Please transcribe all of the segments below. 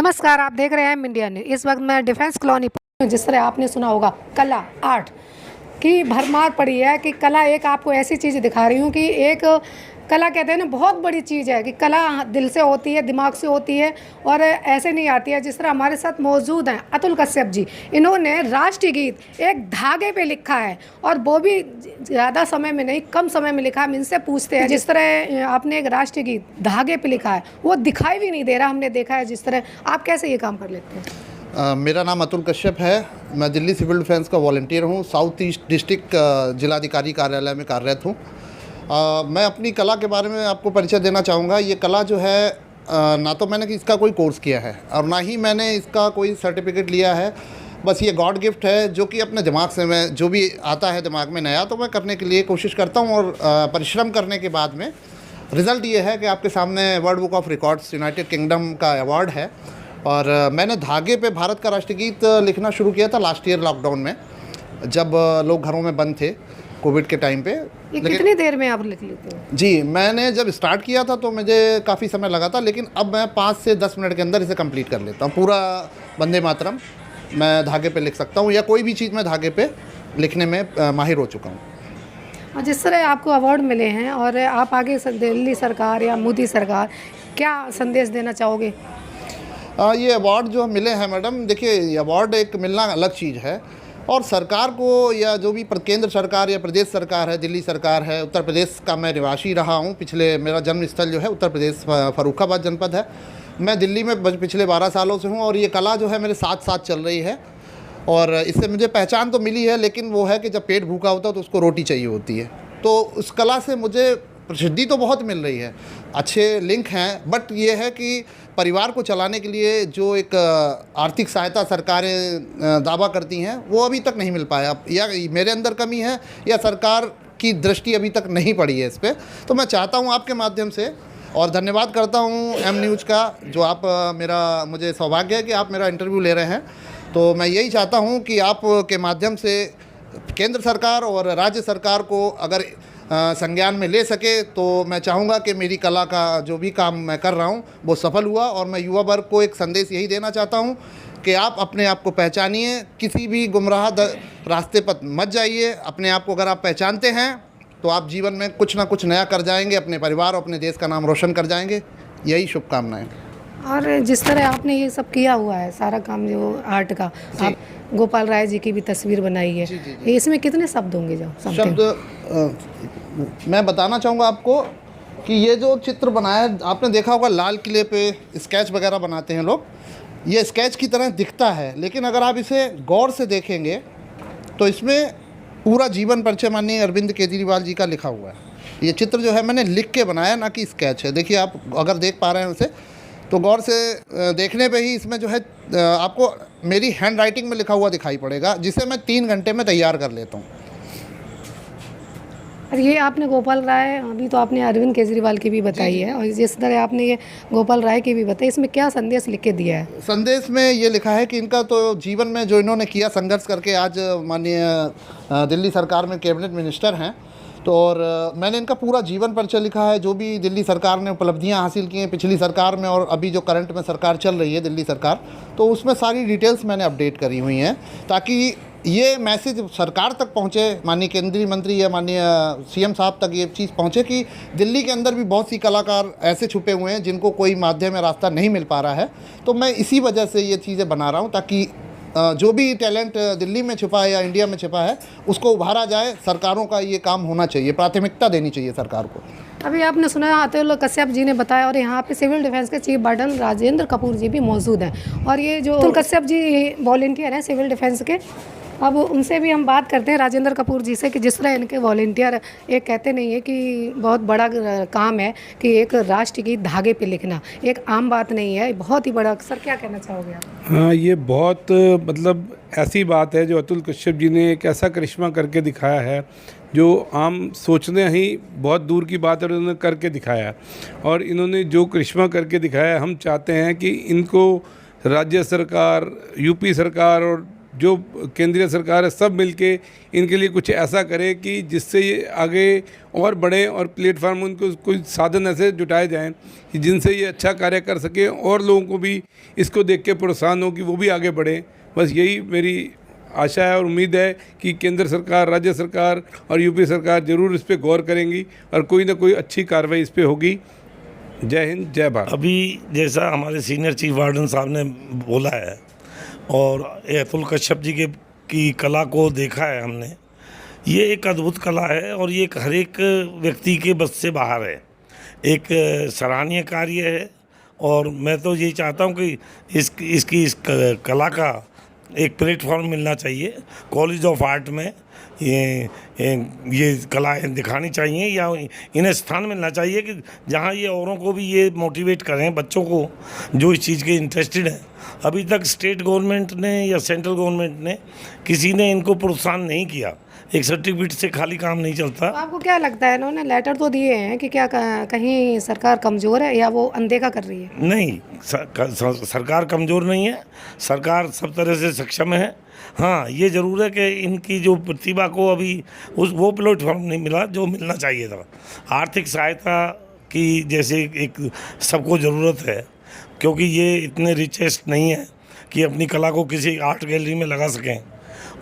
नमस्कार, आप देख रहे हैं इंडिया न्यूज़। इस वक्त मैं डिफेंस कॉलोनी पर, जिस तरह आपने सुना होगा कला आर्ट की भरमार पड़ी है कि कला एक आपको ऐसी चीज़ दिखा रही हूँ कि एक कला कहते हैं ना, बहुत बड़ी चीज़ है कि कला दिल से होती है, दिमाग से होती है और ऐसे नहीं आती है। जिस तरह हमारे साथ मौजूद हैं अतुल कश्यप जी, इन्होंने राष्ट्रीय गीत एक धागे पे लिखा है और वो भी ज़्यादा समय में नहीं, कम समय में लिखा है। हम इनसे पूछते हैं, जिस तरह आपने एक राष्ट्रीय गीत धागे पे लिखा है, वो दिखाई भी नहीं दे रहा, हमने देखा है जिस तरह। आप कैसे ये काम कर लेते हैं? मेरा नाम अतुल कश्यप है। मैं दिल्ली सिविल डिफेंस का वॉलंटियर हूँ। साउथ ईस्ट डिस्ट्रिक्ट जिलाधिकारी कार्यालय में कार्यरत हूँ। मैं अपनी कला के बारे में आपको परिचय देना चाहूँगा। ये कला जो है ना तो मैंने इसका कोई कोर्स किया है और ना ही मैंने इसका कोई सर्टिफिकेट लिया है। बस ये गॉड गिफ्ट है जो कि अपने दिमाग से मैं जो भी आता है दिमाग में नया, तो मैं करने के लिए कोशिश करता हूँ और परिश्रम करने के बाद में रिज़ल्ट ये है कि आपके सामने world book of records United kingdom का अवार्ड है। और मैंने धागे पे भारत का राष्ट्रीय गीत लिखना शुरू किया था लास्ट ईयर लॉकडाउन में, जब लोग घरों में बंद थे कोविड के टाइम पे। कितनी देर में आप लिख लेते हो? जी, मैंने जब स्टार्ट किया था तो मुझे काफ़ी समय लगा था, लेकिन अब मैं 5 से 10 मिनट के अंदर इसे कंप्लीट कर लेता हूँ। पूरा वंदे मातरम मैं धागे पे लिख सकता हूँ, या कोई भी चीज़ मैं धागे पे लिखने में माहिर हो चुका हूँ। और जिस तरह आपको अवार्ड मिले हैं और आप आगे दिल्ली सरकार या मोदी सरकार, क्या संदेश देना चाहोगे? ये अवार्ड जो मिले हैं मैडम, देखिए ये अवार्ड एक मिलना अलग चीज़ है, और सरकार को या जो भी केंद्र सरकार या प्रदेश सरकार है, दिल्ली सरकार है, उत्तर प्रदेश का मैं निवासी रहा हूँ। मेरा जन्म स्थल जो है उत्तर प्रदेश फर्रुखाबाद जनपद है। मैं दिल्ली में पिछले 12 सालों से हूँ और ये कला जो है मेरे साथ साथ चल रही है। और इससे मुझे पहचान तो मिली है, लेकिन वो है कि जब पेट भूखा होता है तो उसको रोटी चाहिए होती है। तो उस कला से मुझे प्रसिद्धि तो बहुत मिल रही है, अच्छे लिंक हैं, बट ये है कि परिवार को चलाने के लिए जो एक आर्थिक सहायता सरकारें दावा करती हैं वो अभी तक नहीं मिल पाया। या मेरे अंदर कमी है या सरकार की दृष्टि अभी तक नहीं पड़ी है इस पर। तो मैं चाहता हूँ आपके माध्यम से, और धन्यवाद करता हूँ एम न्यूज़ का, जो आप मुझे सौभाग्य है कि आप मेरा इंटरव्यू ले रहे हैं। तो मैं यही चाहता हूँ कि आप के माध्यम से केंद्र सरकार और राज्य सरकार को अगर संज्ञान में ले सके, तो मैं चाहूँगा कि मेरी कला का जो भी काम मैं कर रहा हूँ वो सफल हुआ। और मैं युवा वर्ग को एक संदेश यही देना चाहता हूँ कि आप अपने आप को पहचानिए, किसी भी गुमराह रास्ते पर मत जाइए। अपने आप को अगर आप पहचानते हैं तो आप जीवन में कुछ ना कुछ नया कर जाएंगे, अपने परिवार और अपने देश का नाम रोशन कर जाएंगे। यही शुभकामनाएँ। और जिस तरह आपने ये सब किया हुआ है सारा काम जो आर्ट का, आप गोपाल राय जी की भी तस्वीर बनाई है, इसमें कितने शब्द होंगे? जो शब्द मैं बताना चाहूँगा आपको कि ये जो चित्र बनाया है, आपने देखा होगा लाल किले पे स्केच वगैरह बनाते हैं लोग, ये स्केच की तरह दिखता है, लेकिन अगर आप इसे गौर से देखेंगे तो इसमें पूरा जीवन परिचय माननीय अरविंद केजरीवाल जी का लिखा हुआ है। ये चित्र जो है मैंने लिख के बनाया, ना कि स्केच है। देखिए, आप अगर देख पा रहे हैं उसे, तो गौर से देखने पे ही इसमें जो है आपको मेरी हैंड राइटिंग में लिखा हुआ दिखाई पड़ेगा, जिसे मैं 3 घंटे में तैयार कर लेता हूँ। और ये आपने गोपाल राय, अभी तो आपने अरविंद केजरीवाल की भी बताई है, और जिस तरह आपने ये गोपाल राय की भी बताई, इसमें क्या संदेश लिख के दिया है? संदेश में ये लिखा है कि इनका तो जीवन में जो इन्होंने किया संघर्ष करके आज माननीय दिल्ली सरकार में कैबिनेट मिनिस्टर हैं। तो और मैंने इनका पूरा जीवन परिचय लिखा है, जो भी दिल्ली सरकार ने उपलब्धियां हासिल की हैं पिछली सरकार में और अभी जो करंट में सरकार चल रही है दिल्ली सरकार, तो उसमें सारी डिटेल्स मैंने अपडेट करी हुई हैं, ताकि ये मैसेज सरकार तक पहुँचे, माननीय केंद्रीय मंत्री या माननीय सीएम साहब तक ये चीज़ पहुँचे कि दिल्ली के अंदर भी बहुत सी कलाकार ऐसे छुपे हुए हैं जिनको कोई माध्यम या रास्ता नहीं मिल पा रहा है। तो मैं इसी वजह से ये चीज़ें बना रहा हूँ, ताकि जो भी टैलेंट दिल्ली में छिपा है या इंडिया में छिपा है उसको उभारा जाए। सरकारों का ये काम होना चाहिए, प्राथमिकता देनी चाहिए सरकार को। अभी आपने सुना अतुल कश्यप जी ने बताया, और यहाँ पे सिविल डिफेंस के चीफ वार्डन राजेंद्र कपूर जी भी मौजूद हैं। और ये जो अतुल कश्यप जी वॉलंटियर हैं सिविल डिफेंस के, अब उनसे भी हम बात करते हैं, राजेंद्र कपूर जी से, कि जिस तरह इनके वॉलंटियर एक कहते नहीं है कि बहुत बड़ा काम है कि एक राष्ट्र की धागे पे लिखना एक आम बात नहीं है, बहुत ही बड़ा। सर, क्या कहना चाहोगे आप? हाँ, ये बहुत मतलब ऐसी बात है जो अतुल कश्यप जी ने एक ऐसा करिश्मा करके दिखाया है जो आम सोचने ही बहुत दूर की बात है, उन्होंने करके दिखाया। और इन्होंने जो करिश्मा करके दिखाया, हम चाहते हैं कि इनको राज्य सरकार, यूपी सरकार और जो केंद्रीय सरकार है सब मिलके इनके लिए कुछ ऐसा करे कि जिससे ये आगे और बढ़ें और प्लेटफार्म उनको कुछ साधन ऐसे जुटाए जाएं कि जिनसे ये अच्छा कार्य कर सके और लोगों को भी इसको देख के प्रोत्साहन हो कि वो भी आगे बढ़ें। बस यही मेरी आशा है और उम्मीद है कि केंद्र सरकार, राज्य सरकार और यूपी सरकार ज़रूर इस पर गौर करेंगी और कोई ना कोई अच्छी कार्रवाई इस पर होगी। जय हिंद, जय भारत। अभी जैसा हमारे सीनियर चीफ वार्डन साहब ने बोला है और अतुल कश्यप जी की कला को देखा है हमने, ये एक अद्भुत कला है और ये हर एक व्यक्ति के बस से बाहर है, एक सराहनीय कार्य है। और मैं तो यही चाहता हूँ कि इस कला का एक प्लेटफॉर्म मिलना चाहिए। कॉलेज ऑफ आर्ट में ये कलाएँ दिखानी चाहिए या इन्हें स्थान मिलना चाहिए कि जहाँ ये औरों को भी ये मोटिवेट करें, बच्चों को जो इस चीज़ के इंटरेस्टेड हैं। अभी तक स्टेट गवर्नमेंट ने या सेंट्रल गवर्नमेंट ने किसी ने इनको प्रोत्साहन नहीं किया। एक सर्टिफिकेट से खाली काम नहीं चलता। तो आपको क्या लगता है, इन्होंने लेटर तो दिए हैं कि क्या कहीं सरकार कमज़ोर है या वो अनदेखा कर रही है? नहीं, सरकार कमज़ोर नहीं है, सरकार सब तरह से सक्षम है। हाँ, ये ज़रूर है कि इनकी जो प्रतिभा को अभी वो प्लेटफॉर्म नहीं मिला जो मिलना चाहिए था। आर्थिक सहायता की जैसे एक सबको ज़रूरत है, क्योंकि ये इतने रिचेस्ट नहीं है कि अपनी कला को किसी आर्ट गैलरी में लगा सकें।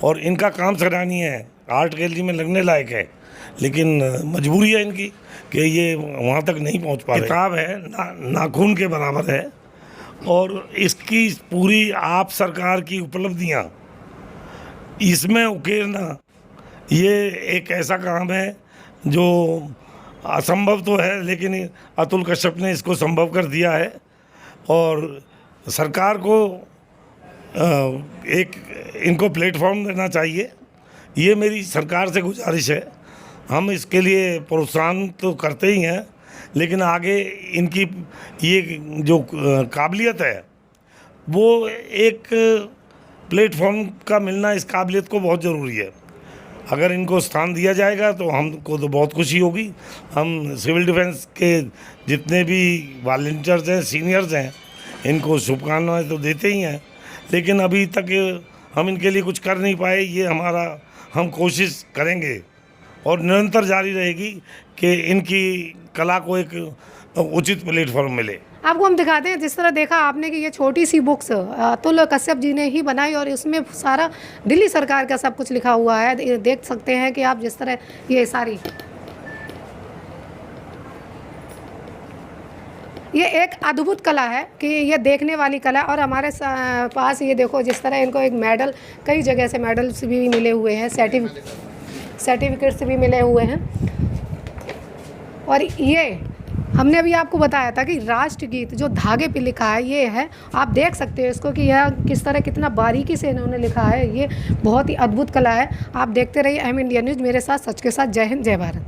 और इनका काम सराहनीय है, आर्ट गैलरी में लगने लायक है, लेकिन मजबूरी है इनकी कि ये वहाँ तक नहीं पहुँच पा रहे। किताब है नाखून के बराबर है और इसकी पूरी आप सरकार की उपलब्धियाँ इसमें उकेरना, ये एक ऐसा काम है जो असंभव तो है, लेकिन अतुल कश्यप ने इसको संभव कर दिया है। और सरकार को एक इनको प्लेटफॉर्म देना चाहिए, ये मेरी सरकार से गुजारिश है। हम इसके लिए प्रोत्साहन तो करते ही हैं, लेकिन आगे इनकी ये जो काबिलियत है वो एक प्लेटफॉर्म का मिलना, इस काबिलियत को बहुत ज़रूरी है। अगर इनको स्थान दिया जाएगा तो हमको तो बहुत खुशी होगी। हम सिविल डिफेंस के जितने भी वॉलंटियर्स हैं, सीनियर्स हैं, इनको शुभकामनाएं तो देते ही हैं, लेकिन अभी तक हम इनके लिए कुछ कर नहीं पाए। ये हम कोशिश करेंगे और निरंतर जारी रहेगी कि इनकी कला को एक उचित प्लेटफॉर्म मिले। आपको हम दिखाते हैं, जिस तरह देखा आपने कि ये छोटी सी बुक्स अतुल कश्यप जी ने ही बनाई और इसमें सारा दिल्ली सरकार का सब कुछ लिखा हुआ है। देख सकते हैं कि आप जिस तरह ये सारी, ये एक अद्भुत कला है कि ये देखने वाली कला। और हमारे पास ये देखो जिस तरह इनको एक मेडल, कई जगह से मेडल्स भी मिले हुए हैं, सर्टिफिकेट्स भी मिले हुए हैं। और ये हमने अभी आपको बताया था कि राष्ट्रगीत जो धागे पे लिखा है ये है, आप देख सकते हो इसको कि यह किस तरह कितना बारीकी से इन्होंने लिखा है। ये बहुत ही अद्भुत कला है। आप देखते रहिए अहम इंडिया न्यूज़, मेरे साथ सच के साथ। जय हिंद, जय भारत।